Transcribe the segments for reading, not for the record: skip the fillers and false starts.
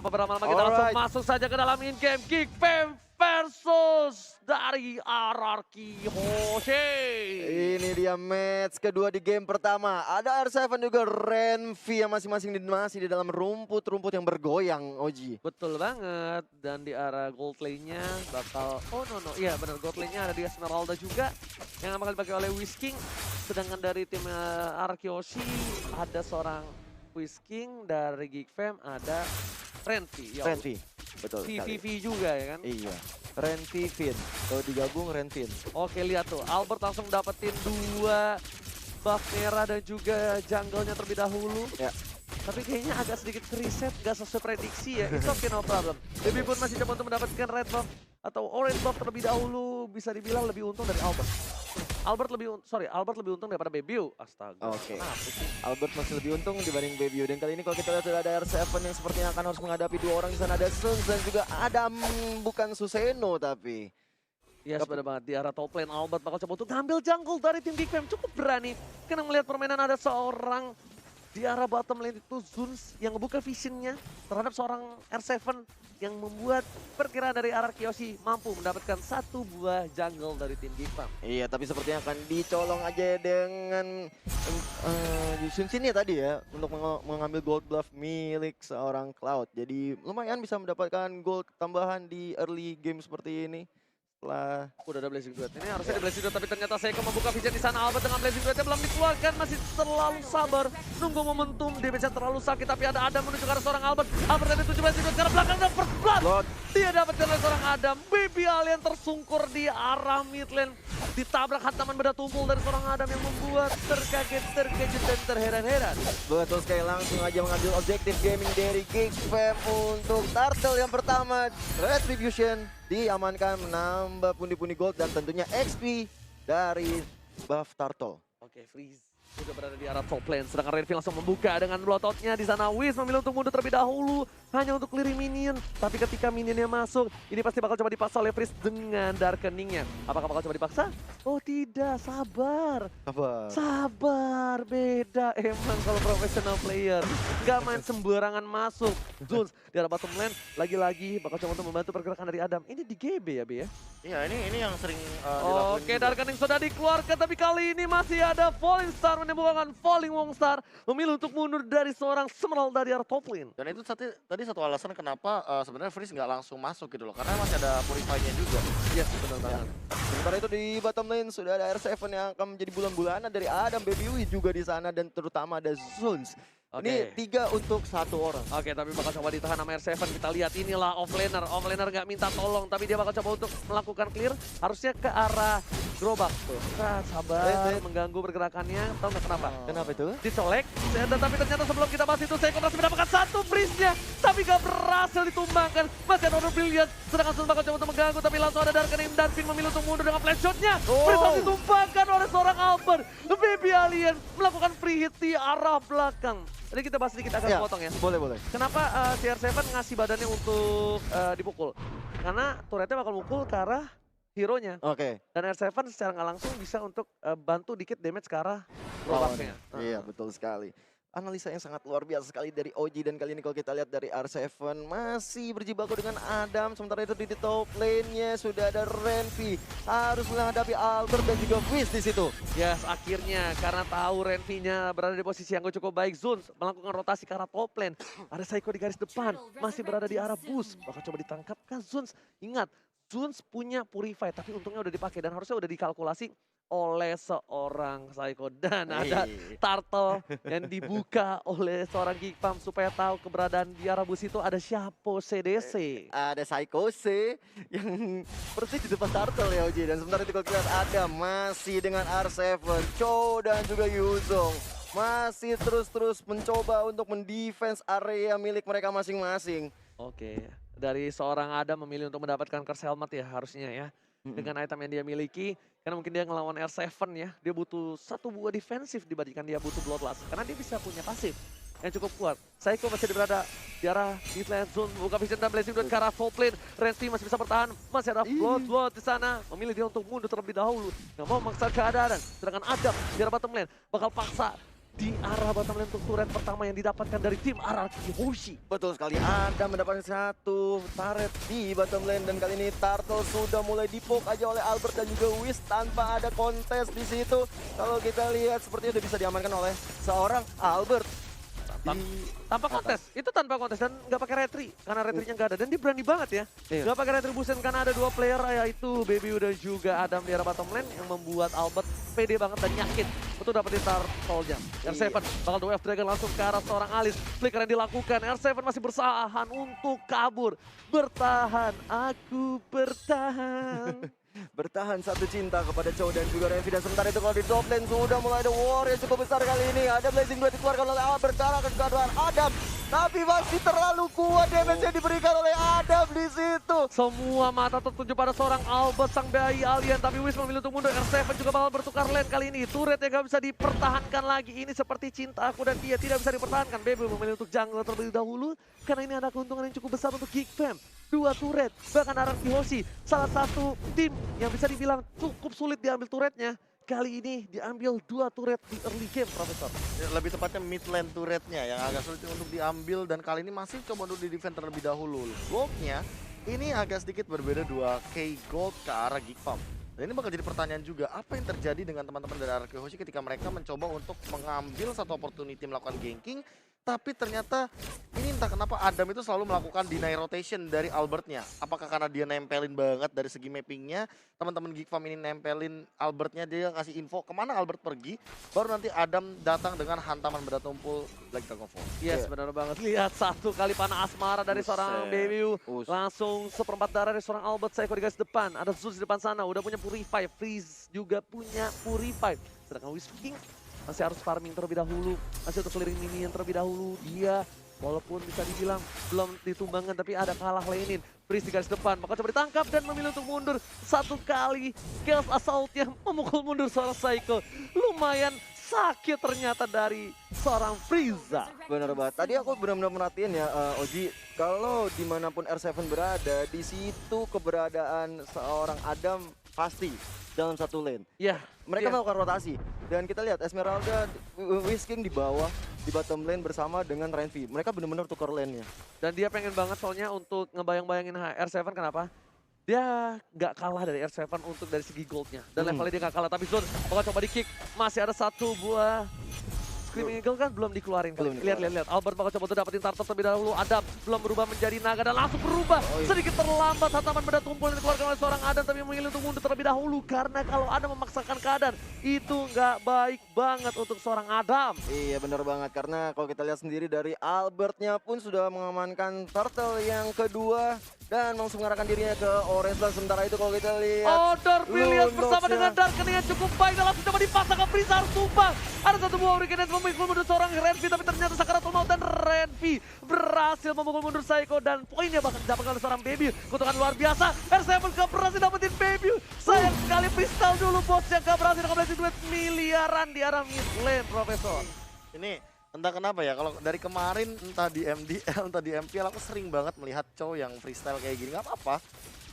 tanpa berlama-lama kita langsung masuk saja ke dalam in-game. Geekfam versus dari RRQ Hoshe. Ini dia match kedua di game pertama. Ada R7 juga Renvi yang masing-masing masih di dalam rumput-rumput yang bergoyang, Oji. Betul banget. Dan di arah gold lane-nya bakal... Oh no. Iya benar, gold lane-nya ada di Esmeralda juga. Yang bakal dipakai oleh Whisking. Sedangkan dari tim RRQ Hoshe ada seorang Whisking, dari Geekfam ada Renvi. Renvi, betul VVV sekali. juga ya kan? Iya, Renvi Vin. Kalau digabung Renvin. Oke, lihat tuh, Albert langsung dapetin 2 buff merah dan juga jungle-nya terlebih dahulu. Ya. Tapi kayaknya agak sedikit reset, gak sesuai prediksi ya. It's okay, no problem. Baby pun masih coba untuk mendapatkan red buff atau orange buff terlebih dahulu. Bisa dibilang lebih untung dari Albert. Albert lebih untung daripada Baby. Astaga. Oke. Albert masih lebih untung dibanding Baby. Dan kali ini kalau kita lihat sudah ada R7 yang sepertinya akan harus menghadapi 2 orang di sana. Ada Suns dan juga Adam, bukan Suseno tapi. Yes, benar banget. Di arah top lane, Albert bakal coba untuk ngambil jungle dari tim Geekfam. Cukup berani. Karena melihat permainan ada seorang di arah bottom lane itu Zuns yang ngebuka visionnya terhadap seorang R7 yang membuat perkiraan dari RRQ Hoshe mampu mendapatkan 1 buah jungle dari tim Geekfam. Iya, tapi sepertinya akan dicolong aja dengan Sun Sin ya tadi ya untuk mengambil gold buff milik seorang Cloud. Jadi lumayan bisa mendapatkan gold tambahan di early game seperti ini. Udah ada Blazing Duet. Ini harusnya ada Blazing Duet, tapi ternyata Seiko membuka vision di sana. Albert dengan Blazing Duetnya belum dikeluarkan, masih terlalu sabar. Nunggu momentum, dia bisa terlalu sakit, tapi ada Adam menuju ke arah seorang Albert. Albert ada 7 Blazing Duet, karena belakang ada first blood. Dia dapatkan oleh seorang Adam. Baby Alien tersungkur di arah mid lane. Ditabrak hantaman beda tumpul dari seorang Adam yang membuat terkaget, terkejut, dan terheran-heran. Betul sekali, langsung aja mengambil objektif gaming dari Geekfam untuk turtle yang pertama. Retribution diamankan, menambah pundi-pundi gold dan tentunya XP dari buff turtle. Oke, Freeze sudah berada di arah top lane, sedangkan Renvi langsung membuka dengan blotoutnya di sana. Wiz memilih untuk mundur terlebih dahulu hanya untuk clearing minion, tapi ketika minionnya masuk ini pasti bakal coba dipaksa oleh Freeze dengan darkeningnya. Apakah bakal coba dipaksa? Oh tidak, sabar. Sabar, beda emang kalau professional player. Gak main sembarangan masuk. Zuns di arah bottom lane lagi-lagi bakal coba untuk membantu pergerakan dari Adam. Ini di GB ya, Bi ya? Iya, ini yang sering dilakukan. Oke, darkening sudah dikeluarkan, tapi kali ini masih ada Falling Star menimbulkan Falling Wongstar memilih untuk mundur dari seorang Smerald dari arah top lane. Dan itu tadi satu alasan kenapa sebenarnya Freeze nggak langsung masuk gitu loh, karena masih ada Purify-nya juga. Yes, benar banget. Sementara itu di bottom lane sudah ada R7 yang akan menjadi bulan-bulanan dari Adam, Baby Ui juga di sana dan terutama ada Zuns. Ini 3 untuk 1 orang. Oke, tapi bakal coba ditahan sama R7. Kita lihat inilah offlaner. Offlaner nggak minta tolong, tapi dia bakal coba untuk melakukan clear. Harusnya ke arah gerobak tuh. Nah, sabar, mengganggu pergerakannya. Tahu nggak kenapa? Kenapa itu? Dicolek. Tapi ternyata sebelum kita bahas itu, saya berhasil mendapatkan 1 freeze-nya. Tapi nggak berhasil ditumbangkan. Masih ada Honor Brilliant. Sedangkan Sun bakal coba untuk mengganggu, tapi langsung ada Darkening dan Pin memilih untuk mundur dengan flash shot-nya. Freeze harus ditumbangkan oleh seorang Albert. Baby Alien melakukan free hit di arah belakang. Tadi kita bahas sedikit agak potong ya. Boleh. Kenapa CR7 ngasih badannya untuk dipukul? Karena turretnya bakal mukul ke arah hero-nya. Oke. Dan R7 secara nggak langsung bisa untuk bantu dikit damage ke arah gerobaknya. Iya, betul sekali. Analisa yang sangat luar biasa sekali dari Oji, dan kali ini kalau kita lihat dari R7 masih berjibaku dengan Adam. Sementara itu di top lane-nya sudah ada Renvi, harus menghadapi Albert dan juga Fizz di situ. Yes, akhirnya karena tahu Renvi-nya berada di posisi yang cukup baik, Zuns melakukan rotasi ke arah top lane. Ada Saiko di garis depan, masih berada di arah boost. Bakal coba ditangkapkan Zuns. Ingat, Zuns punya Purify, tapi untungnya udah dipakai dan harusnya udah dikalkulasi oleh seorang Saiko. Dan ada turtle yang dibuka oleh seorang Geekfam supaya tahu keberadaan di arah bus itu ada siapa CDC. Ada Psycho C yang persis di depan turtle ya Oji. Dan sementara itu kalau kita lihat ada masih dengan R7, Cho dan juga Yuzong. Masih terus mencoba untuk mendefense area milik mereka masing-masing. Oke, dari seorang Adam memilih untuk mendapatkan curse helmet ya harusnya ya. Dengan item yang dia miliki, karena mungkin dia ngelawan R7 ya, dia butuh 1 buah defensif dibandingkan dia butuh Bloodlust. Karena dia bisa punya pasif yang cukup kuat. Saiko masih berada di arah mid lane zone, buka vision dan Blazing Duet ke arah top lane. Renzi masih bisa bertahan, masih ada Blood di sana. Memilih dia untuk mundur terlebih dahulu, nggak mau memaksa keadaan. Sedangkan Adam di arah bottom lane bakal paksa di arah bottom lane untuk turret pertama yang didapatkan dari tim RRQ Hoshi. Betul sekali, Adam mendapatkan satu turret di bottom lane dan kali ini Turtle sudah mulai dipok aja oleh Albert dan juga Wiz tanpa ada kontes di situ. Kalau kita lihat sepertinya udah bisa diamankan oleh seorang Albert. Tanpa kontes, itu tanpa kontes dan nggak pakai retri karena retrinya nggak ada dan dia berani banget ya. Iya. Nggak pakai retribution karena ada dua player yaitu Baby dan juga Adam di arah bottom lane yang membuat Albert pede banget dan yakin untuk dapetin turtle-nya. R7 bakal WF Dragon langsung ke arah seorang Alice. Flicker yang dilakukan, R7 masih bersahan untuk kabur. Bertahan, aku bertahan. Bertahan satu cinta kepada Chow dan juga Revi. Dan sementara itu kalau di top lane sudah mulai ada war yang cukup besar kali ini. Ada Blazing 2 dikeluarkan oleh Albert ke arah kegaduhan Adam. Tapi masih terlalu kuat damage yang diberikan oleh Adam di situ. Semua mata tertuju pada seorang Albert sang bayi alien. Tapi Wiz memilih untuk mundur. R7 juga bakal bertukar lane kali ini. Turret yang gak bisa dipertahankan lagi. Ini seperti cinta aku dan dia tidak bisa dipertahankan. Baby memilih untuk jungle terlebih dahulu. Karena ini ada keuntungan yang cukup besar untuk Geek Fam. 2 turret, bahkan RRQ Hoshi. Salah satu tim yang bisa dibilang cukup sulit diambil turretnya. Kali ini diambil 2 turret di early game, Profesor. Ya, lebih tepatnya mid lane turretnya yang agak sulit untuk diambil dan kali ini masih coba untuk di defend terlebih dahulu. Goldnya ini agak sedikit berbeda 2k gold ke arah Geek Farm. Dan ini bakal jadi pertanyaan juga, apa yang terjadi dengan teman-teman dari RRQ Hoshi ketika mereka mencoba untuk mengambil satu opportunity melakukan ganking, tapi ternyata ini entah kenapa Adam itu selalu melakukan deny rotation dari Albertnya. Apakah karena dia nempelin banget dari segi mappingnya, teman-teman Geek Farm ini nempelin Albertnya, dia ngasih info kemana Albert pergi, baru nanti Adam datang dengan hantaman benda tumpul like Dragon Fall. Yes, benar banget. Lihat satu kali panah asmara dari seorang Baby. Langsung seperempat darah dari seorang Albert. Psycho di garis depan. Ada Zeus di depan sana. Udah punya Purify. Freeze juga punya Purify. Sedangkan Wiz King masih harus farming terlebih dahulu. Masih untuk clearing minion terlebih dahulu. Dia walaupun bisa dibilang belum ditumbangkan tapi ada kalah lainin. Freeze di garis depan. Maka coba ditangkap dan memilih untuk mundur. Satu kali Chaos Assault-nya memukul mundur seorang Psycho. Lumayan sakit ternyata dari seorang Frieza. Benar banget. Tadi aku benar-benar merhatiin ya, Oji. Kalau dimanapun R7 berada, di situ keberadaan seorang Adam pasti dalam satu lane. Ya, Mereka melakukan rotasi. Dan kita lihat Esmeralda, Wiz King di bawah, di bottom lane bersama dengan Renvi. Mereka benar-benar tukar lane-nya. dan dia pengen banget soalnya untuk ngebayang-bayangin R7 kenapa? Dia nggak kalah dari R7 untuk dari segi goldnya. Dan levelnya dia nggak kalah, tapi Zone bakal coba di-kick. Masih ada satu buah Screaming Eagle kan belum dikeluarin. Lihat. Albert bakal coba untuk dapetin Turtle terlebih dahulu. Adam belum berubah menjadi naga dan langsung berubah. Sedikit terlambat hantaman benda tumpul yang dikeluarkan oleh seorang Adam. Tapi memilih untuk mundur terlebih dahulu. Karena kalau Adam memaksakan keadaan, itu nggak baik banget untuk seorang Adam. Iya benar banget, karena kalau kita lihat sendiri dari Albertnya pun sudah mengamankan Turtle yang kedua. Dan langsung mengarahkan dirinya ke Orange Land. Sementara itu kalau kita lihat Order Brilliant bersama Lunoknya. dengan Darken yang cukup baik dan langsung coba dipasangkan Frieza harus tumbang. Ada satu buah Hurricane yang memukul mundur seorang Renvi, tapi ternyata Sakaratul Maut dan Renvi berhasil memukul mundur Psycho dan poinnya bahkan didapatkan oleh seorang Baby. Kutukan luar biasa, R7 gak berhasil dapetin Baby. Sayang sekali pistol dulu bos yang gak berhasil nge-blazing duet miliaran di arah mid lane, Profesor. Ini entah kenapa ya, kalau dari kemarin entah di MDL, entah di MPL aku sering banget melihat Chow yang freestyle kayak gini. Gak apa-apa,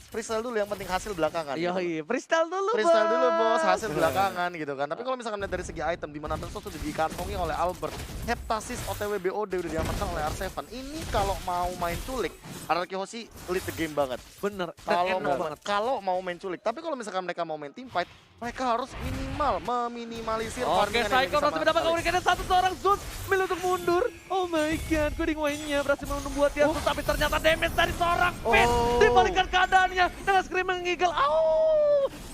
freestyle dulu, yang penting hasil belakangan. Iya, freestyle dulu Freestyle dulu bos, Bang. hasil belakangan gitu kan. Tapi kalau misalkan lihat dari segi item, di mana Turtle sudah dikantongi oleh Albert, Heptasis OTW BOD udah diamankan oleh R7. Ini kalau mau main culik, RRQ Hoshi lead the game banget. Bener, Kalau mau main culik. Tapi kalau misalkan mereka mau main team fight, mereka harus meminimalisir Oke, farmingan yang Psycho bisa berhasil mendapatkan Hurricane satu seorang Zeus milih untuk mundur. Oh my god, Coding Wine-nya berhasil membuat dia tapi ternyata damage dari seorang Finn dibalikan keadaannya dengan Screaming Eagle.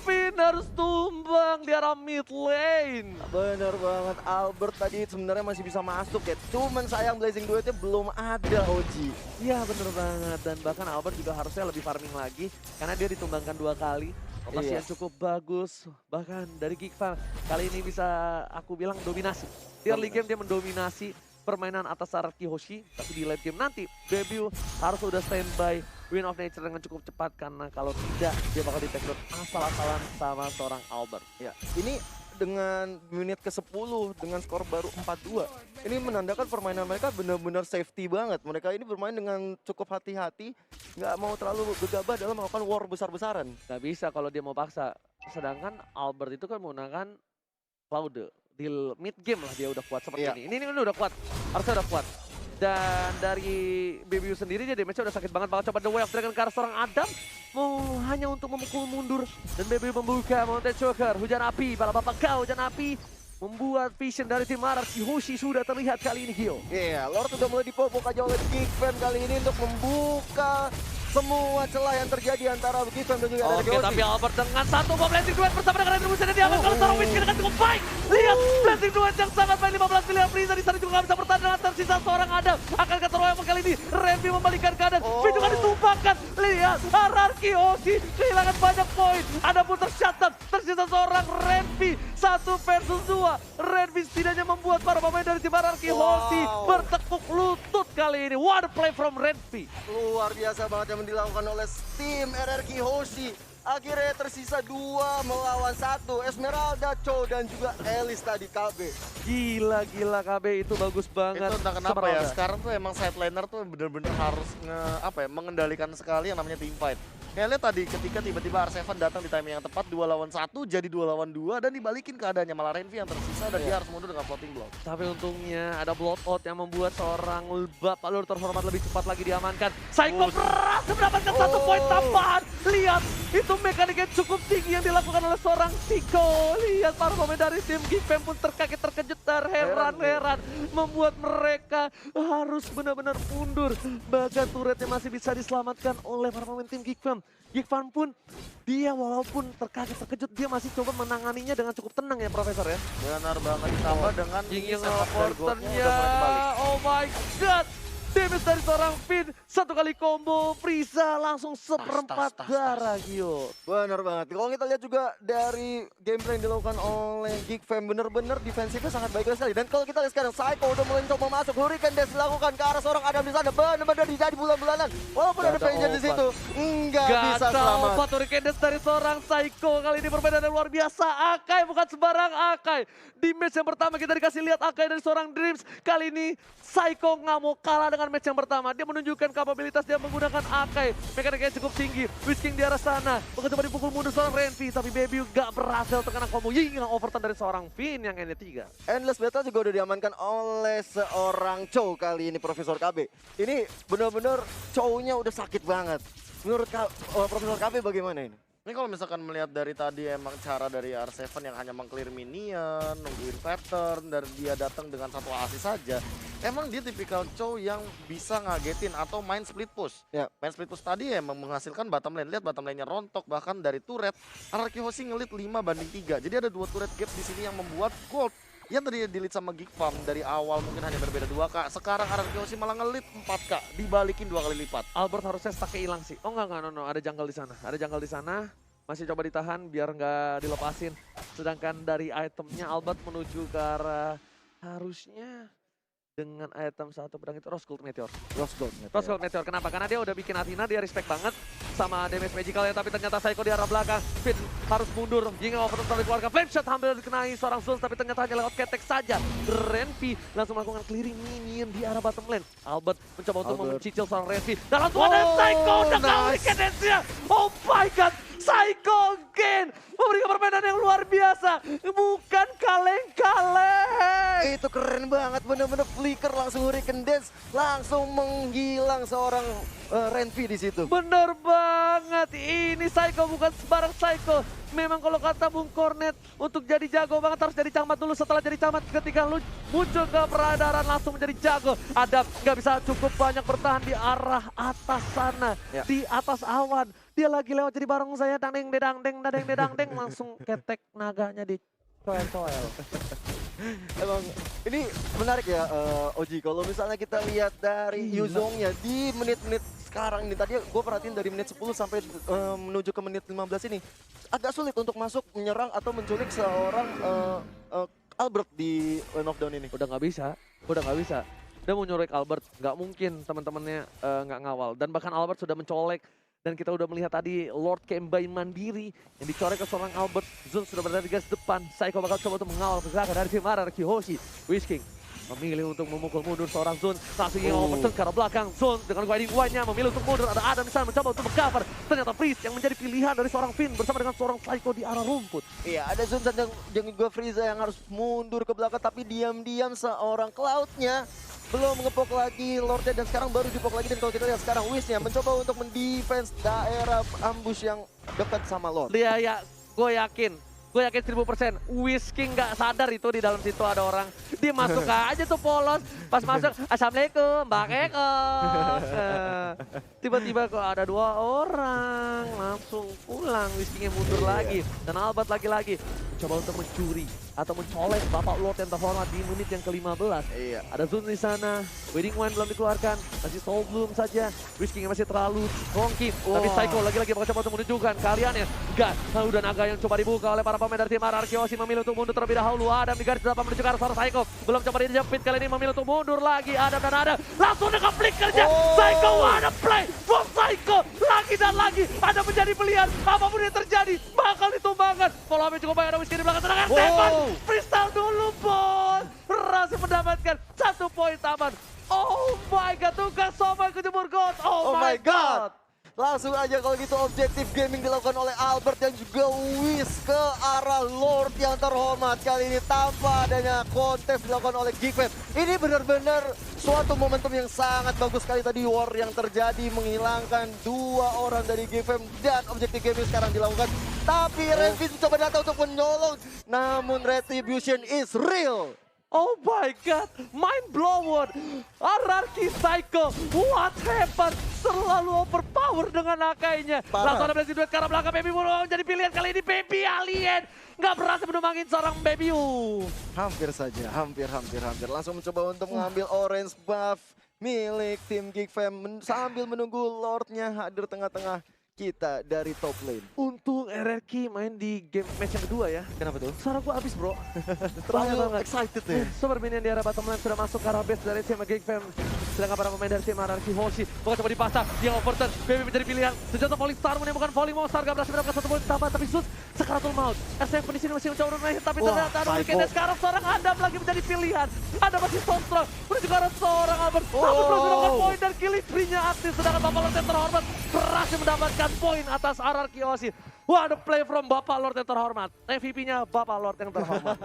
Finn harus tumbang di arah mid lane. benar banget, Albert tadi sebenarnya masih bisa masuk ya. Cuman sayang Blazing Duetnya belum ada, Oji. Iya bener banget, dan bahkan Albert juga harusnya lebih farming lagi karena dia ditumbangkan 2 kali. Rotasi yang cukup bagus, bahkan dari Geek Farm kali ini bisa aku bilang dominasi. Di early game dia mendominasi permainan atas RRQ Hoshi, tapi di late game nanti Baby harus udah standby Wind of Nature dengan cukup cepat karena kalau tidak dia bakal di-take down asal-asalan sama seorang Albert. Ya, ini dengan menit ke-10 dengan skor baru 4-2. Ini menandakan permainan mereka benar-benar safety banget. Mereka ini bermain dengan cukup hati-hati, nggak mau terlalu gegabah dalam melakukan war besar-besaran. Gak bisa kalau dia mau paksa. Sedangkan Albert itu kan menggunakan Cloud. di mid game lah dia udah kuat seperti Iya. ini. Ini udah kuat, harusnya udah kuat. Dan dari BBU sendiri dia damage-nya udah sakit banget. Bakal coba The Way of Dragon ke arah seorang Adam. Mau hanya untuk memukul mundur. Dan BBU membuka Mountain Choker. Hujan api, bala bapak kau hujan api. Membuat vision dari tim Araki Hoshi sudah terlihat kali ini, Gio. Iya, Lord udah mulai dipopok aja oleh Geek Fam kali ini untuk membuka semua celah yang terjadi antara Geek Fam dan juga Oke, RRQ. tapi Albert dengan satu bom blessing duet bersama dengan Retribution yang diangkat kalau seorang Whisky dengan cukup baik. Lihat blessing duet yang sangat baik, 15 miliar Frieza di sana juga nggak bisa bertahan dengan tersisa seorang Adam. Akan ke Royal kali ini, Renvi membalikan keadaan. Fit juga ditumpahkan. Lihat, Araki Hoshi kehilangan banyak poin. Ada pun tercatat, tersisa seorang Renvi. 1 versus 2. Renvi setidaknya membuat para pemain dari tim Araki Hoshi bertekuk lutut kali ini. What a play from Renvi. Luar biasa banget yang dilakukan oleh tim RRQ Hoshi. Akhirnya tersisa 2 melawan 1. Esmeralda, Cho, dan juga Elis tadi KB. Gila KB itu bagus banget. Itu entah kenapa Sama ya, Ronda. sekarang tuh emang side laner tuh bener-bener harus mengendalikan sekali yang namanya team fight. Kayak lihat tadi ketika tiba-tiba R7 datang di timing yang tepat 2 lawan 1 jadi 2 lawan 2 dan dibalikin keadaannya malah Renvi yang tersisa dan dia harus mundur dengan floating block. Tapi untungnya ada blowout yang membuat seorang bapak lur terhormat lebih cepat lagi diamankan. Psycho berhasil mendapatkan 1 poin tambahan. Lihat, itu mekanik yang cukup tinggi yang dilakukan oleh seorang Psycho. Lihat para pemain dari tim Geek Fam pun terkaget terkejut dan heran-heran. Membuat mereka harus benar-benar mundur. Bahkan turretnya masih bisa diselamatkan oleh para pemain tim Geek Fam. Geek Fam pun dia walaupun terkaget terkejut dia masih coba menanganinya dengan cukup tenang ya Profesor ya. Benar banget ditambah dengan Yang setup dari goldnya porternya, udah mulai kembali. oh my god. Damage dari seorang Finn, 1 kali combo, Frieza langsung seperempat tas. darah Gio. Bener banget. Kalau kita lihat juga dari gameplay yang dilakukan oleh Geek Fam bener-bener defensifnya sangat baik sekali. Dan kalau kita lihat sekarang Psycho udah mulai coba masuk, Hurricane Dash dilakukan ke arah seorang Adam di sana. Bener-bener dijadi bulan-bulanan. Walaupun Gak ada ada Vengeance di obat. situ, nggak bisa selamat. Obat Hurricane Dash dari seorang Psycho. Kali ini permainan yang luar biasa. Akai bukan sembarang Akai. Di match yang pertama kita dikasih lihat Akai dari seorang Dreams. Kali ini Psycho nggak mau kalah dengan match yang pertama. Dia menunjukkan kapabilitas dia menggunakan Akai. Mekaniknya cukup tinggi. Whisking di arah sana. Mencoba dipukul mundur seorang Renvi. Tapi Baby gak berhasil terkena combo yang overturn dari seorang Finn yang N3. Endless Battle juga udah diamankan oleh seorang Cho kali ini Profesor KB. Ini bener-bener Chow-nya udah sakit banget. Menurut Profesor KB bagaimana ini? Ini kalau misalkan melihat dari tadi emang cara dari R7 yang hanya meng-clear minion, nungguin pattern, dan dia datang dengan 1 assist saja. Emang dia tipikal Chow yang bisa ngagetin atau main split push. Ya. Main split push tadi emang menghasilkan bottom lane. Lihat bottom lane-nya rontok, bahkan dari turret. Araki Hoshi ngelit 5-3. Jadi ada 2 turret gap di sini yang membuat gold. Yang tadi di lead sama Geek Fam dari awal mungkin hanya berbeda 2K. Sekarang Araki Hoshi malah ngelit 4K. Dibalikin 2 kali lipat. Albert harusnya stuck-nya hilang sih. Oh enggak, no. Ada jungle di sana. Ada jungle di sana. Masih coba ditahan biar nggak dilepasin. Sedangkan dari itemnya Albert menuju ke arah harusnya dengan item 1 pedang itu Rose Gold Meteor. Rose Gold. Rose Gold Meteor. Kenapa? Karena dia udah bikin Athena, dia respect banget sama damage magical ya. Tapi ternyata Psycho di arah belakang. Finn harus mundur. Jingga overturn dari keluarga. Flame shot hampir dikenai seorang Zeus. Tapi ternyata hanya lewat ketek saja. Renvi langsung melakukan clearing minion di arah bottom lane. Albert mencoba untuk mencicil seorang Renvi. Dan langsung ada Psycho. Udah kali cadence-nya. Oh my god. Psycho again. Memberikan permainan yang luar biasa. Bukan kaleng-kaleng. Itu keren banget, bener-bener flicker langsung Hurricane Dance, langsung menghilang seorang Renvi di situ. Bener banget, ini Psycho bukan sembarang Psycho. Memang kalau kata Bung Cornet, untuk jadi jago banget harus jadi camat dulu. Setelah jadi camat, ketika lu muncul ke peredaran langsung menjadi jago. Adam nggak bisa cukup banyak bertahan di arah atas sana, Ya. di atas awan. Dia lagi lewat jadi bareng saya, dangdeng dedang deng, langsung ketek naganya di coel-coel. Emang ini menarik ya Oji, kalau misalnya kita lihat dari Yuzongnya di menit-menit sekarang ini. Tadi gue perhatiin dari menit 10 sampai menuju ke menit 15 ini. Agak sulit untuk masuk, menyerang atau menculik seorang Albert di Lane of Dawn ini. Udah nggak bisa. Dia mau nyurik Albert, nggak mungkin teman-temannya nggak ngawal. Dan bahkan Albert sudah mencolek. Dan kita udah melihat tadi Lord Kembain mandiri yang dicorek ke seorang Albert. Zun sudah berada di garis depan. Psycho bakal coba untuk mengawal pergerakan dari tim Araki Hoshi. Whisking memilih untuk memukul mundur seorang Zun. Langsung ingin overturn ke arah belakang. Zun dengan guiding one-nya memilih untuk mundur. Ada Adam di sana mencoba untuk mengcover. Ternyata Freeze yang menjadi pilihan dari seorang Finn bersama dengan seorang Psycho di arah rumput. Iya, ada Zunsan dan juga Frieza yang harus mundur ke belakang, tapi diam-diam seorang Cloud-nya belum ngepok lagi Lordnya, dan sekarang baru dipok lagi. Dan kalau kita lihat sekarang Wiz-nya mencoba untuk mendefense daerah ambush yang dekat sama Lord. Dia ya, gue yakin 1000% Whisky nggak sadar itu di dalam situ ada orang. Dia masuk aja tuh polos. Pas masuk, assalamualaikum, Mbak Keko. Tiba-tiba kok ada 2 orang. Langsung pulang, Whisky-nya mundur lagi. Dan Albert lagi-lagi coba untuk mencuri atau mencolek Bapak Lord yang terhormat di menit yang ke-15. Iya. Ada Zun di sana, Wedding One belum dikeluarkan, masih Soul Bloom saja. Whisky masih terlalu strongkin, tapi Psycho lagi-lagi mencoba untuk menunjukkan kaliannya. Gas, udah naga yang coba dibuka oleh para pemain dari tim RRQ. Osi memilih untuk mundur terlebih dahulu. Adam di garis depan menuju ke arah seorang Psycho. Belum coba dijepit, kali ini memilih untuk mundur lagi. Adam dan Adam langsung dengan flick kerja. Psycho, ada play from Psycho. Lagi dan lagi, ada menjadi pilihan. Apapun yang terjadi, bakal ditumbangkan. Follow up cukup baik, ada Whisky di belakang. Tendangan tembak. Freestyle dulu, bos. Berhasil mendapatkan 1 poin taman. Oh my god, tugas Somai kejemur God. Oh my god. Langsung aja kalau gitu objektif gaming dilakukan oleh Albert dan juga Wiz ke arah Lord yang terhormat. Kali ini tanpa adanya kontes dilakukan oleh Geekfam. Ini benar-benar suatu momentum yang sangat bagus sekali tadi. War yang terjadi menghilangkan 2 orang dari Geekfam dan objektif gaming sekarang dilakukan. Tapi Renfield coba datang untuk menolong. Namun Retribution is real. Oh my god, mind blown. RRQ Psycho, what happened? Selalu overpower dengan akainya. Langsung ada blessing duet ke arah belakang. Baby Moon jadi pilihan kali ini. Baby Alien nggak berhasil menumangin seorang Baby U. Hampir saja, hampir. Langsung mencoba untuk mengambil orange buff milik tim Geekfam sambil menunggu Lordnya hadir tengah-tengah kita dari top lane. Untung RRQ main di game match yang kedua ya. Kenapa tuh? Suara gua habis bro. Terlalu excited ya. Super minion di arah bottom lane sudah masuk ke arah base dari tim Geekfam. Sedangkan para pemain dari tim RRQ Hoshi bukan coba dipasang, dia overturn. Baby menjadi pilihan. Senjata Falling Star menemukan Falling Monster, gak berhasil mendapatkan 1 poin tambah. Tapi Sus, Sakaratul Maut. SF di sini masih mencoba bermain, tapi ternyata ada Weekend. Sekarang seorang Adam lagi menjadi pilihan. Ada masih Stormstrong, menuju ke arah seorang Albert. Tapi belum mendapatkan poin dan killing spree-nya aktif. Sedangkan Bapak Lord yang terhormat berhasil mendapatkan poin atas RRQ Hoshi. Wah, ada play from Bapak Lord yang terhormat. MVP-nya Bapak Lord yang terhormat.